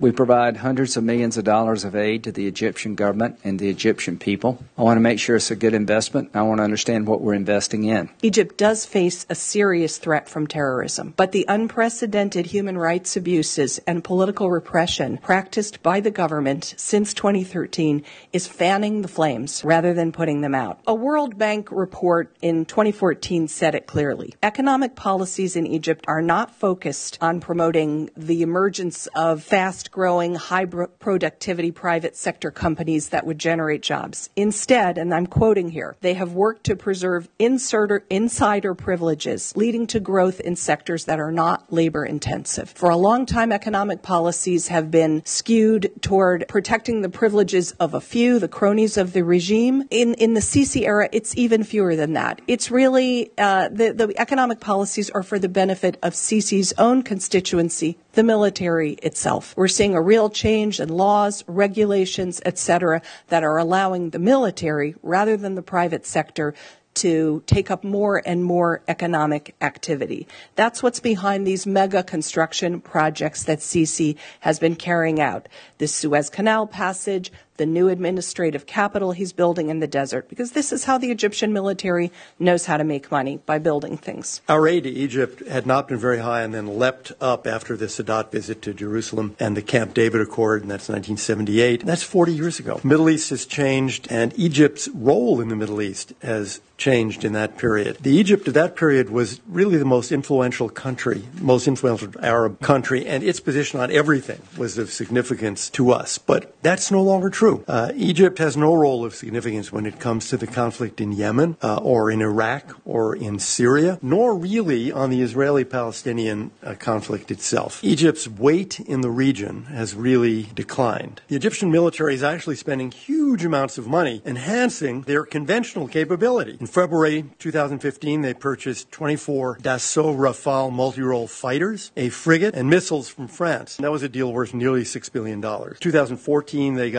We provide hundreds of millions of dollars of aid to the Egyptian government and the Egyptian people. I want to make sure it's a good investment. I want to understand what we're investing in. Egypt does face a serious threat from terrorism, but the unprecedented human rights abuses and political repression practiced by the government since 2013 is fanning the flames rather than putting them out. A World Bank report in 2014 said it clearly. Economic policies in Egypt are not focused on promoting the emergence of fast-growing, high-productivity private sector companies that would generate jobs. Instead, and I'm quoting here, they have worked to preserve insider privileges, leading to growth in sectors that are not labor-intensive. For a long time, economic policies have been skewed toward protecting the privileges of a few, the cronies of the regime. In the Sisi era, it's even fewer than that. It's really, the economic policies are for the benefit of Sisi's own constituency, the military itself. We're seeing a real change in laws, regulations, etc., that are allowing the military, rather than the private sector, to take up more and more economic activity. That's what's behind these mega construction projects that Sisi has been carrying out. The Suez Canal passage, the new administrative capital he's building in the desert, because this is how the Egyptian military knows how to make money, by building things. Our aid to Egypt had not been very high and then leapt up after the Sadat visit to Jerusalem and the Camp David Accord, and that's 1978. That's 40 years ago. The Middle East has changed, and Egypt's role in the Middle East has changed in that period. The Egypt of that period was really the most influential country, most influential Arab country, and its position on everything was of significance to us. But that's no longer true. Egypt has no role of significance when it comes to the conflict in Yemen or in Iraq or in Syria, nor really on the Israeli-Palestinian conflict itself. Egypt's weight in the region has really declined. The Egyptian military is actually spending huge amounts of money enhancing their conventional capability. In February 2015, they purchased 24 Dassault Rafale multi-role fighters, a frigate, and missiles from France. And that was a deal worth nearly $6 billion. 2014, they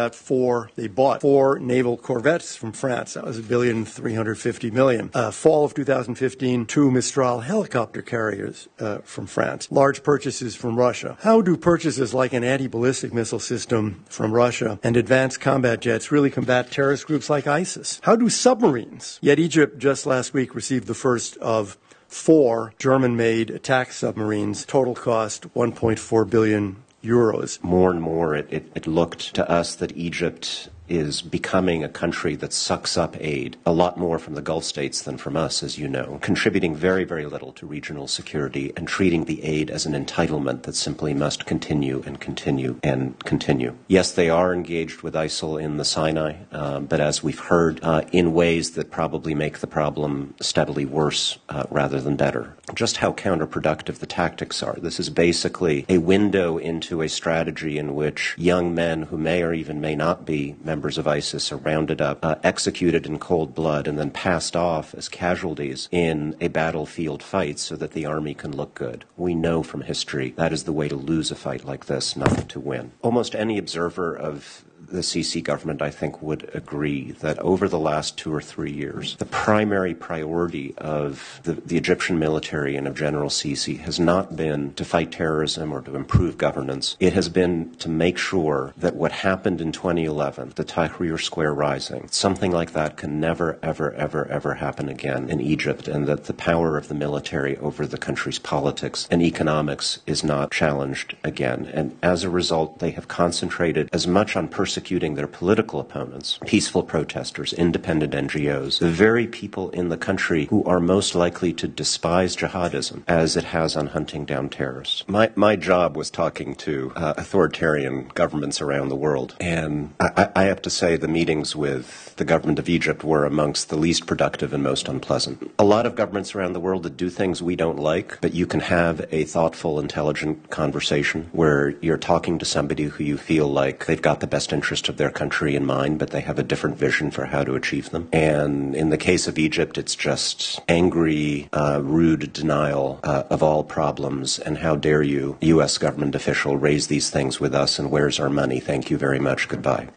bought four naval corvettes from France. That was $1.35 billion. Fall of 2015, 2 Mistral helicopter carriers from France. Large purchases from Russia. How do purchases like an anti-ballistic missile system from Russia and advanced combat jets really combat terrorist groups like ISIS? How do submarines? Yet Egypt just last week received the first of 4 German-made attack submarines. Total cost €1.4 billion. More and more, it looked to us that Egypt is becoming a country that sucks up aid, a lot more from the Gulf states than from us, as you know, contributing very, very little to regional security and treating the aid as an entitlement that simply must continue and continue and continue. Yes, they are engaged with ISIL in the Sinai, but as we've heard, in ways that probably make the problem steadily worse rather than better. Just how counterproductive the tactics are. This is basically a window into a strategy in which young men who may or even may not be members of ISIS are rounded up, executed in cold blood, and then passed off as casualties in a battlefield fight so that the army can look good. We know from history that is the way to lose a fight like this, not to win. Almost any observer of the Sisi government, I think, would agree that over the last 2 or 3 years, the primary priority of the Egyptian military and of General Sisi has not been to fight terrorism or to improve governance. It has been to make sure that what happened in 2011, the Tahrir Square rising, something like that can never, ever, ever, ever happen again in Egypt, and that the power of the military over the country's politics and economics is not challenged again. And as a result, they have concentrated as much on persecuting their political opponents, peaceful protesters, independent NGOs, the very people in the country who are most likely to despise jihadism, as it has on hunting down terrorists. My job was talking to authoritarian governments around the world, and I have to say the meetings with the government of Egypt were amongst the least productive and most unpleasant. A lot of governments around the world that do things we don't like, but you can have a thoughtful, intelligent conversation where you're talking to somebody who you feel like they've got the best interest of their country in mind, but they have a different vision for how to achieve them. And in the case of Egypt, it's just angry, rude denial of all problems, and how dare you, U.S. government official, raise these things with us, and where's our money? Thank you very much. Goodbye.